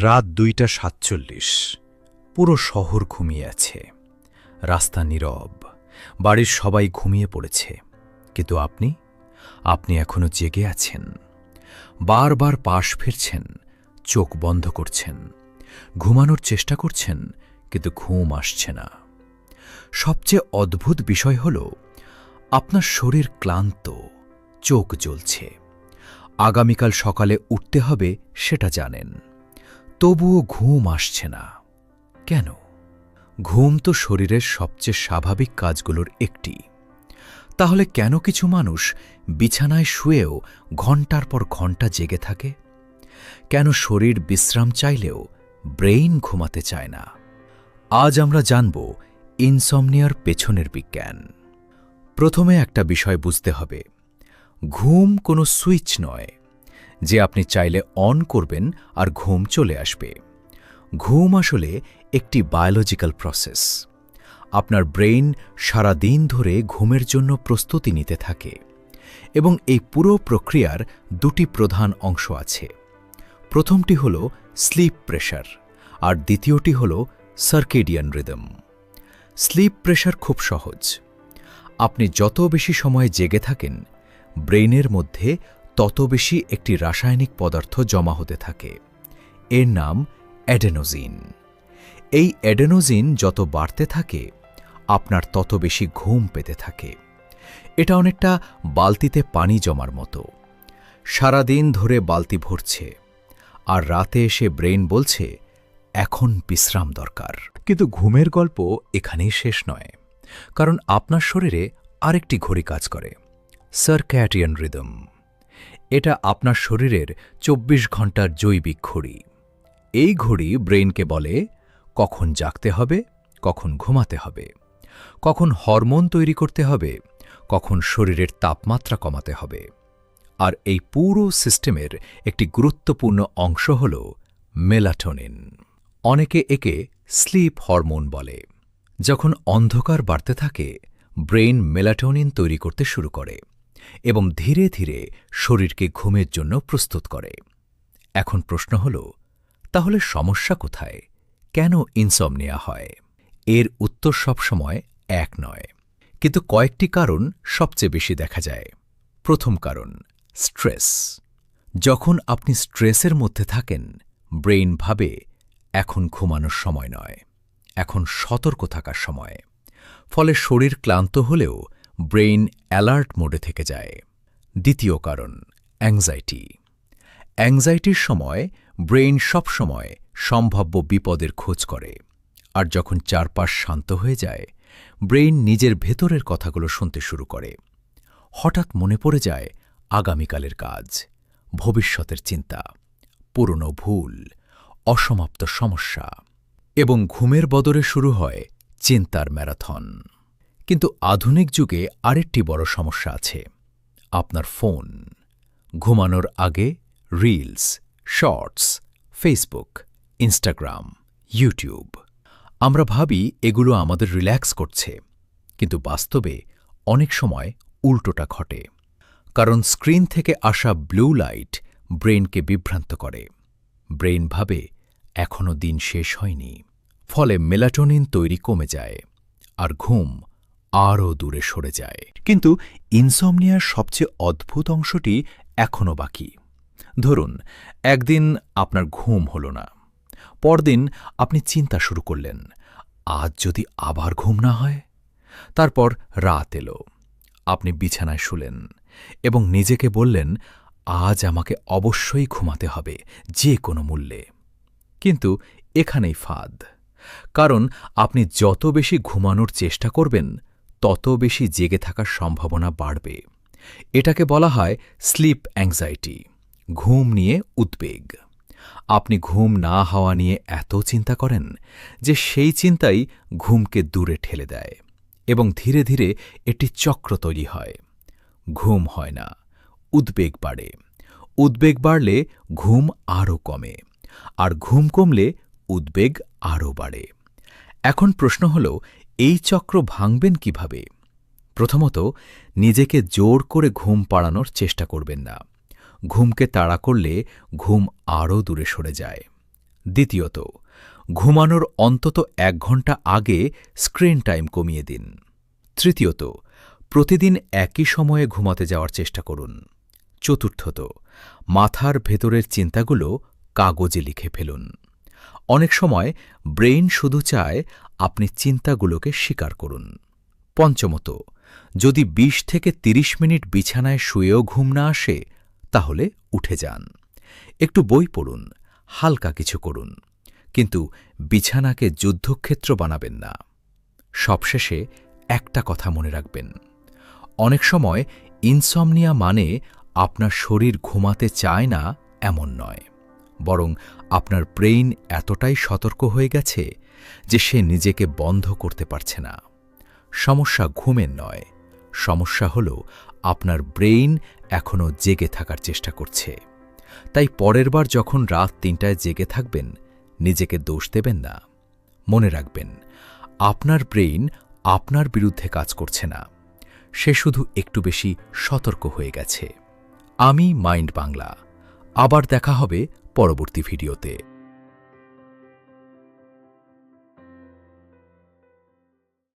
রাত ২:৪৭। পুরো শহর ঘুমিয়ে আছে, রাস্তা নীরব, বাড়ির সবাই ঘুমিয়ে পড়েছে। কিন্তু আপনি এখনো জেগে আছেন। বারবার পাশ ফিরছেন, চোখ বন্ধ করছেন, ঘুমানোর চেষ্টা করছেন, কিন্তু ঘুম আসছে না। সবচেয়ে অদ্ভুত বিষয় হল, আপনার শরীর ক্লান্ত, চোখ জ্বলছে, আগামীকাল সকালে উঠতে হবে সেটা জানেন, তবুও ঘুম আসছে না। কেন? ঘুম তো শরীরের সবচেয়ে স্বাভাবিক কাজগুলোর একটি। তাহলে কেন কিছু মানুষ বিছানায় শুয়েও ঘণ্টার পর ঘণ্টা জেগে থাকে? কেন শরীর বিশ্রাম চাইলেও ব্রেইন ঘুমাতে চায় না? আজ আমরা জানব ইনসমনিয়ার পেছনের বিজ্ঞান। প্রথমে একটা বিষয় বুঝতে হবে, ঘুম কোনো সুইচ নয় যে আপনি চাইলে অন করবেন আর ঘুম চলে আসবে। ঘুম আসলে একটি বায়োলজিক্যাল প্রসেস। আপনার ব্রেইন সারা দিন ধরে ঘুমের জন্য প্রস্তুতি নিতে থাকে এবং এই পুরো প্রক্রিয়ার দুটি প্রধান অংশ আছে। প্রথমটি হল স্লিপ প্রেশার আর দ্বিতীয়টি হল সার্কেডিয়ান রিদম। স্লিপ প্রেশার খুব সহজ। আপনি যত বেশি সময় জেগে থাকেন, ব্রেইনের মধ্যে তত বেশি একটি রাসায়নিক পদার্থ জমা হতে থাকে। এর নাম অ্যাডেনোজিন। এই অ্যাডেনোজিন যত বাড়তে থাকে, আপনার তত বেশি ঘুম পেতে থাকে। এটা অনেকটা বালতিতে পানি জমার মতো। সারাদিন ধরে বালতি ভরছে, আর রাতে এসে ব্রেইন বলছে এখন বিশ্রাম দরকার। কিন্তু ঘুমের গল্প এখানেই শেষ নয়, কারণ আপনার শরীরে আরেকটি ঘড়ি কাজ করে, সার্ক্যাডিয়ান রিদম। এটা আপনার শরীরের ২৪ ঘণ্টার জৈবিক ঘড়ি। এই ঘড়ি ব্রেইনকে বলে কখন জাগতে হবে, কখন ঘুমাতে হবে, কখন হরমোন তৈরি করতে হবে, কখন শরীরের তাপমাত্রা কমাতে হবে। আর এই পুরো সিস্টেমের একটি গুরুত্বপূর্ণ অংশ হল মেলাটোনিন। অনেকে একে স্লিপ হরমোন বলে। যখন অন্ধকার বাড়তে থাকে, ব্রেইন মেলাটোনিন তৈরি করতে শুরু করে এবং ধীরে ধীরে শরীরকে ঘুমের জন্য প্রস্তুত করে। এখন প্রশ্ন হল, তাহলে সমস্যা কোথায়? কেন ইনসমনিয়া হয়? এর উত্তর সবসময় এক নয়, কিন্তু কয়েকটি কারণ সবচেয়ে বেশি দেখা যায়। প্রথম কারণ, স্ট্রেস। যখন আপনি স্ট্রেসের মধ্যে থাকেন, ব্রেইন ভাবে এখন ঘুমানোর সময় নয়, এখন সতর্ক থাকার সময়। ফলে শরীর ক্লান্ত হলেও ব্রেইন অ্যালার্ট মোডে থেকে যায়। দ্বিতীয় কারণ, অ্যাংজাইটি। অ্যাংজাইটির সময় ব্রেইন সবসময় সম্ভাব্য বিপদের খোঁজ করে, আর যখন চারপাশ শান্ত হয়ে যায়, ব্রেইন নিজের ভেতরের কথাগুলো শুনতে শুরু করে। হঠাৎ মনে পড়ে যায় আগামীকালের কাজ, ভবিষ্যতের চিন্তা, পুরনো ভুল, অসমাপ্ত সমস্যা, এবং ঘুমের বদলে শুরু হয় চিন্তার ম্যারাথন। কিন্তু আধুনিক যুগে আরেকটি বড় সমস্যা আছে, আপনার ফোন। ঘুমানোর আগে reels, shorts, Facebook, Instagram, YouTube. আমরা ভাবি এগুলো আমাদের রিল্যাক্স করছে, কিন্তু বাস্তবে অনেক সময় উল্টোটা ঘটে। কারণ স্ক্রিন থেকে আসা ব্লু লাইট ব্রেইনকে বিভ্রান্ত করে। ব্রেইন ভাবে এখনও দিন শেষ হয়নি। ফলে মেলাটোনিন তৈরি কমে যায়, আর ঘুম আরও দূরে সরে যায়। কিন্তু ইনসমনিয়ার সবচেয়ে অদ্ভুত অংশটি এখনও বাকি। ধরুন, একদিন আপনার ঘুম হল না। পরদিন আপনি চিন্তা শুরু করলেন, আজ যদি আবার ঘুম না হয়। তারপর রাত এলো, আপনি বিছানায় শুলেন এবং নিজেকে বললেন, আজ আমাকে অবশ্যই ঘুমাতে হবে, যে কোনো মূল্যে। কিন্তু এখানেই ফাঁদ। কারণ আপনি যত বেশি ঘুমানোর চেষ্টা করবেন, তত বেশি জেগে থাকার সম্ভাবনা বাড়বে। এটাকে বলা হয় স্লিপ অ্যাংজাইটি, ঘুম নিয়ে উদ্বেগ। আপনি ঘুম না হওয়া নিয়ে এত চিন্তা করেন যে সেই চিন্তাই ঘুমকে দূরে ঠেলে দেয়, এবং ধীরে ধীরে একটি চক্র তৈরি হয়। ঘুম হয় না, উদ্বেগ বাড়ে। উদ্বেগ বাড়লে ঘুম আরও কমে, আর ঘুম কমলে উদ্বেগ আরও বাড়ে। এখন প্রশ্ন হল, এই চক্র ভাঙবেন কিভাবে? প্রথমত, নিজেকে জোর করে ঘুম পাড়ানোর চেষ্টা করবেন না। ঘুমকে তাড়া করলে ঘুম আরও দূরে সরে যায়। দ্বিতীয়ত, ঘুমানোর অন্তত 1 ঘন্টা আগে স্ক্রিন টাইম কমিয়ে দিন। তৃতীয়ত, প্রতিদিন একই সময়ে ঘুমাতে যাওয়ার চেষ্টা করুন। চতুর্থত, মাথার ভেতরের চিন্তাগুলো কাগজে লিখে ফেলুন। অনেক সময় ব্রেইন শুধু চায় আপনি চিন্তাগুলোকে স্বীকার করুন। পঞ্চমত, যদি 20 থেকে 30 মিনিট বিছানায় শুয়েও ঘুম না আসে, তাহলে উঠে যান। একটু বই পড়ুন, হালকা কিছু করুন, কিন্তু বিছানাকে যুদ্ধক্ষেত্র বানাবেন না। সবশেষে একটা কথা মনে রাখবেন, অনেক সময় ইনসমনিয়া মানে আপনার শরীর ঘুমাতে চায় না এমন নয়, বরং আপনার ব্রেইন এতটাই সতর্ক হয়ে গেছে যে সে নিজেকে বন্ধ করতে পারছে না। সমস্যা ঘুমের নয়, সমস্যা হল আপনার ব্রেইন এখনও জেগে থাকার চেষ্টা করছে। তাই পরের বার যখন রাত 3টায় জেগে থাকবেন, নিজেকে দোষ দেবেন না। মনে রাখবেন, আপনার ব্রেইন আপনার বিরুদ্ধে কাজ করছে না, সে শুধু একটু বেশি সতর্ক হয়ে গেছে। আমি মাইন্ড বাংলা, আবার দেখা হবে পরবর্তী ভিডিওতে।